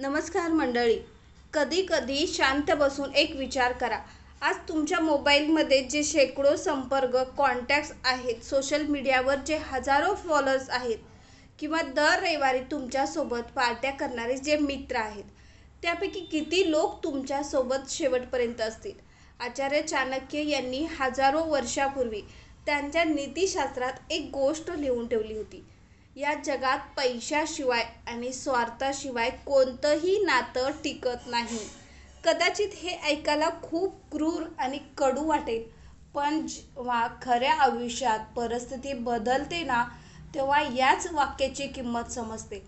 नमस्कार मंडळी. कधी कधी शांत बसून एक विचार करा. आज तुमच्या मोबाईलमध्ये जे शेकडो संपर्क कॉन्टॅक्ट्स आहेत, सोशल मीडियावर जे हजारो फॉलोअर्स आहेत, किंवा दर रविवारी तुमच्यासोबत पार्ट्या करणारे जे मित्र आहेत, त्यापैकी किती लोक तुमच्यासोबत शेवटपर्यंत असतील? आचार्य चाणक्य यांनी हजारो वर्षापूर्वी त्यांच्या नीतिशास्त्रात एक गोष्ट लिहून ठेवली होती. या जगात पैशाशिवाय आणि स्वार्थाशिवाय कोणतंही नातं टिकत नाही. कदाचित हे ऐकायला खूप क्रूर आणि कडू वाटेल, पण जेव्हा खऱ्या आयुष्यात परिस्थिती बदलते ना, तेव्हा याच वाक्याची किंमत समजते.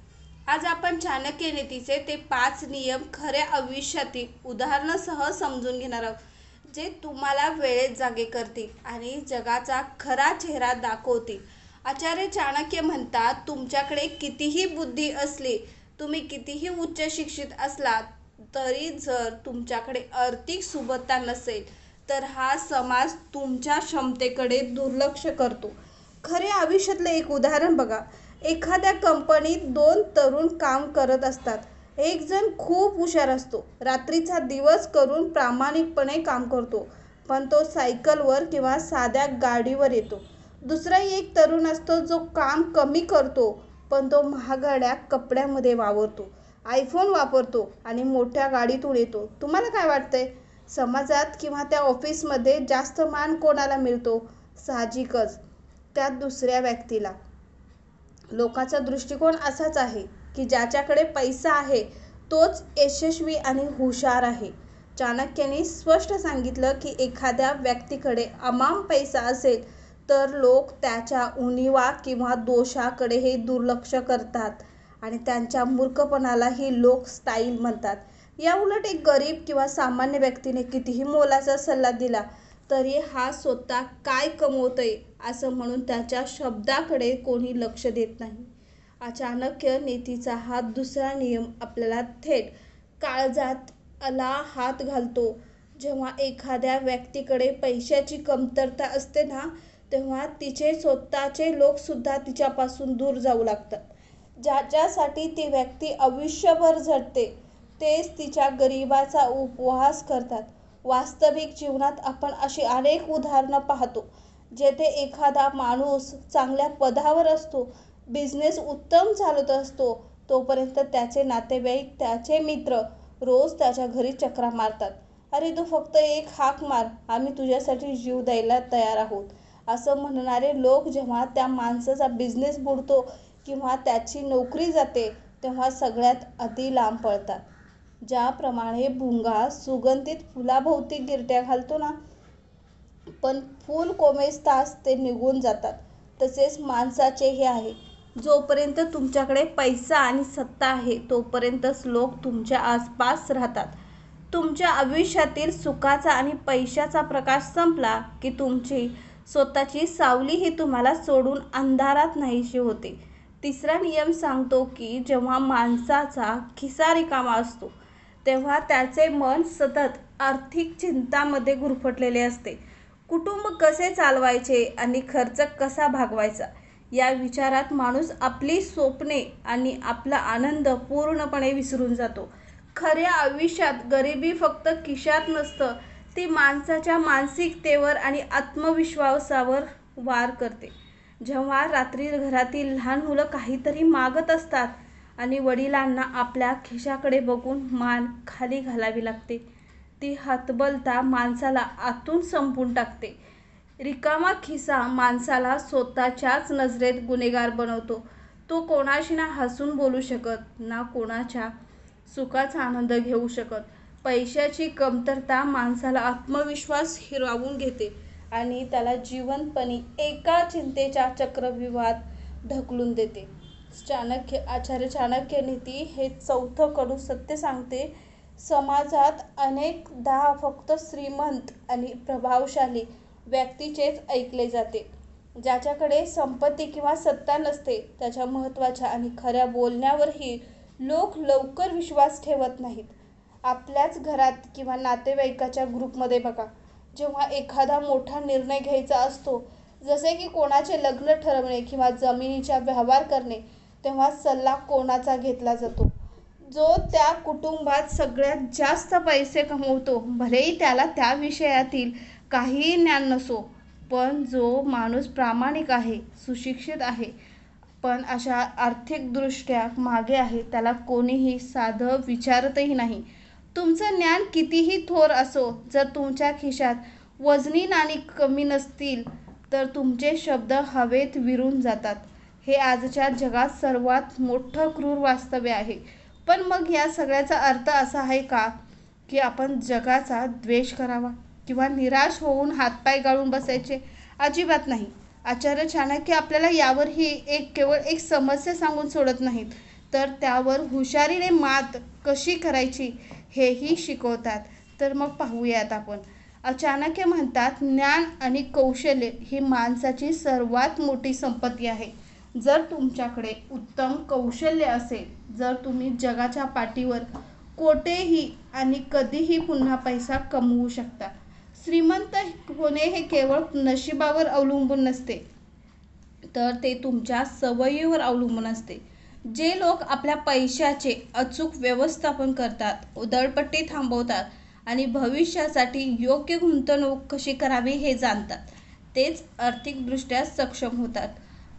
आज आपण चाणक्य नीतीचे ते 5 नियम खऱ्या आयुष्यातील उदाहरणासह समजून घेणार आहोत, जे तुम्हाला वेळेत जागे करतील आणि जगाचा खरा चेहरा दाखवतील. आचार्य चाणक्य म्हणतात, तुमच्याकडे कितीही बुद्धी असली, तुम्ही कितीही उच्च शिक्षित असलात तरी जर तुमच्याकडे आर्थिक सुबत्ता नसेल तर हा समाज तुमच्या क्षमतेकडे दुर्लक्ष करतो. खरे आयुष्यातले एक उदाहरण बघा. एखाद्या कंपनीत 2 तरुण काम करत असतात. एक जण खूप हुशार असतो, रात्रीचा दिवस करून प्रामाणिकपणे काम करतो, पण तो सायकलवर किंवा साध्या गाडीवर येतो. दुसरा एक तरुण असतो जो काम कमी करतो, पण तो महागड्या कपड्यामध्ये वावरतो, आयफोन वापरतो आणि मोठ्या गाडीतून येतो. तुम्हाला काय वाटतंय? समाजात किंवा त्या ऑफिसमध्ये जास्त मान कोणाला मिळतो? साहजिकच त्या दुसऱ्या व्यक्तीला. लोकांचा दृष्टिकोन असाच आहे की ज्याच्याकडे पैसा आहे तोच यशस्वी आणि हुशार आहे. चाणक्यांनी स्पष्ट सांगितलं की एखाद्या व्यक्तीकडे अमाप पैसा असेल तर लोक त्याच्या उणिवा किंवा दोषाकडेही दुर्लक्ष करतात आणि त्यांच्या मूर्खपणालाही लोक स्टाईल म्हणतात. याउलट एक गरीब किंवा सामान्य व्यक्तीने कितीही मोलाचा सल्ला दिला तरी हा स्वतः काय कमवतोय असं म्हणून त्याच्या शब्दाकडे कोणी लक्ष देत नाही. चाणक्य नीतीचा हा दुसरा नियम आपल्याला थेट काळजाला हात घालतो. जेव्हा एखाद्या व्यक्तीकडे पैशाची कमतरता असते ना, तेव्हा तिचे स्वतःचे लोकसुद्धा तिच्यापासून दूर जाऊ लागतात. ज्याच्यासाठी ती व्यक्ती आयुष्यभर झटते तेच तिच्या गरिबीचा उपहास करतात. वास्तविक जीवनात आपण अशी अनेक उदाहरणं पाहतो जेथे एखादा माणूस चांगल्या पदावर असतो, बिझनेस उत्तम चालत असतो, तोपर्यंत त्याचे नातेवाईक, त्याचे मित्र रोज त्याच्या घरी चकरा मारतात. अरे तू फक्त एक हाक मार, आम्ही तुझ्यासाठी जीव द्यायला तयार आहोत, असं म्हणणारे लोक जेव्हा त्या माणसाचा बिझनेस बुडतो किंवा त्याची नोकरी जाते तेव्हा सगळ्यात आधी लांब पळतात. ज्याप्रमाणे भुंगा सुगंधित फुलाभोवती गिरट्या घालतो ना, पण फूल कोमेजताच ते निघून जातात, तसेच माणसाचे हे आहे. जोपर्यंत तुमच्याकडे पैसा आणि सत्ता आहे तोपर्यंतच लोक तुमच्या आसपास राहतात. तुमच्या आयुष्यातील सुखाचा आणि पैशाचा प्रकाश संपला की तुमची स्वतःची सावलीही तुम्हाला सोडून अंधारात नाहीशी होते. तिसरा नियम सांगतो की जेव्हा माणसाचा खिसा रिकामा असतो तेव्हा त्याचे मन सतत आर्थिक चिंतांमध्ये गुरफटलेले असते. कुटुंब कसे चालवायचे आणि खर्च कसा भागवायचा या विचारात माणूस आपली स्वप्ने आणि आपला आनंद पूर्णपणे विसरून जातो. खऱ्या आयुष्यात गरिबी फक्त खिशात नसतं, ती माणसाच्या मानसिकतेवर आणि आत्मविश्वासावर वार करते. जेव्हा रात्री घरातील लहान मुलं काहीतरी मागत असतात आणि वडिलांना आपल्या खिशाकडे बघून मान खाली घालावी लागते, ती हतबलता माणसाला आतून संपवून टाकते. रिकामा खिसा माणसाला स्वतःच्याच नजरेत गुन्हेगार बनवतो. तो कोणाशी ना हसून बोलू शकत, ना कोणाच्या सुखाचा आनंद घेऊ शकत. पैशाची कमतरता माणसाला आत्मविश्वास हिरावून घेते आणि त्याला जिवंतपणे एका चिंतेच्या चक्रव्यूहात ढकलून देते. आचार्य चाणक्य नीती हे चौथं कडू सत्य सांगते. समाजात अनेकदा फक्त श्रीमंत आणि प्रभावशाली व्यक्तीचेच ऐकले जाते. ज्याच्याकडे संपत्ती किंवा सत्ता नसते त्याच्या महत्त्वाच्या आणि खऱ्या बोलण्यावरही लोक लवकर विश्वास ठेवत नाहीत. आपल्याच घरात किंवा नातेवाईकाच्या ग्रुपमध्ये बघा, जेव्हा एखादा मोठा निर्णय घ्यायचा असतो, जसे की कोणाचे लग्न ठरवणे किंवा जमिनीचा व्यवहार करणे, तेव्हा सल्ला कोणाचा घेतला जातो? जो त्या कुटुंबात सगळ्यात जास्त पैसे कमवतो, भलेही त्याला त्या विषयातील काहीही ज्ञान नसो, पण जो माणूस प्रामाणिक आहे, सुशिक्षित आहे, पण अशा आर्थिकदृष्ट्या मागे आहे, त्याला कोणीही साधं विचारतही नाही. तुमचं ज्ञान कितीही थोर असो, जर तुमच्या खिशात वजनी नाणी कमी नसतील, तर तुमचे शब्द हवेत विरून जातात. हे आजच्या जगात सर्वात मोठं क्रूर वास्तव आहे. पण मग या सगळ्याचा अर्थ असा आहे का की आपण जगाचा द्वेष करावा किंवा निराश होऊन हातपाय गाळून बसायचे? अजिबात नाही. आचार्य चाणक्य आपल्याला यावर ही केवळ एक समस्या सांगून सोडत नाहीत, तर त्यावर हुशारीने मात कशी करायची हेही शिकवतात. तर मग पाहूयात आपण. चाणक्य म्हणतात, ज्ञान आणि कौशल्य ही माणसाची सर्वात मोठी संपत्ती आहे. जर तुमच्याकडे उत्तम कौशल्य असेल, जर तुम्ही जगाच्या पाठीवर कोठेही आणि कधीही पुन्हा पैसा कमवू शकता. श्रीमंत होणे हे केवळ नशिबावर अवलंबून नसते, तर ते तुमच्या सवयीवर अवलंबून असते. जे लोक आपल्या पैशाचे अचूक व्यवस्थापन करतात, उधळपट्टी थांबवतात आणि भविष्यासाठी योग्य गुंतवणूक कशी करावी हे जाणतात, तेच आर्थिकदृष्ट्या सक्षम होतात.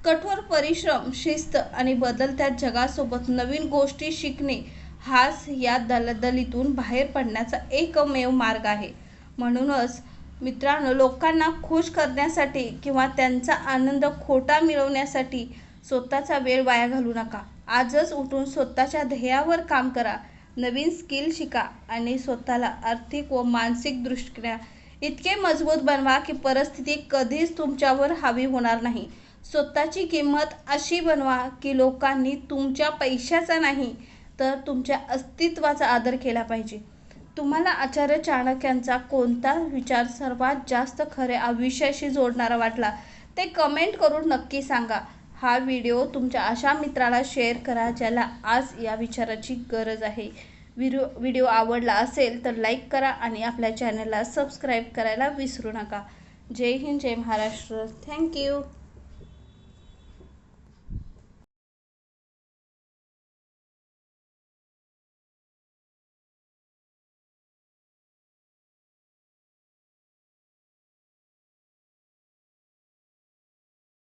कठोर परिश्रम, शिस्त आणि बदलत्या जगासोबत नवीन गोष्टी शिकणे हाच या दलदलीतून बाहेर पडण्याचा एकमेव मार्ग आहे. म्हणूनच मित्रांनो, लोकांना खुश करण्यासाठी किंवा त्यांचा आनंद खोटा मिळवण्यासाठी स्वतःचा वेळ वाया घालवू नका. आजच उठून स्वतःच्या ध्येयावर काम करा, नवीन स्किल शिका आणि स्वतःला आर्थिक व मानसिकदृष्ट्या इतके मजबूत बनवा की परिस्थिती कधीच तुमच्यावर हावी होणार नाही. स्वतःची किंमत अशी बनवा की लोकांनी तुमच्या पैशाचा नाही, तर तुमच्या अस्तित्वाचा आदर केला पाहिजे. तुम्हाला आचार्य चाणक्यांचा कोणता विचार सर्वात जास्त खऱ्या आयुष्याशी जोडणारा वाटला ते कमेंट करून नक्की सांगा. हा व्हिडिओ तुमच्या अशा मित्राला शेअर करा ज्याला आज या विचाराची गरज आहे. व्हिडिओ आवडला असेल तर लाईक करा आणि आपल्या चॅनलला सबस्क्राईब करायला विसरू नका. जय हिंद, जय महाराष्ट्र. थँक्यू.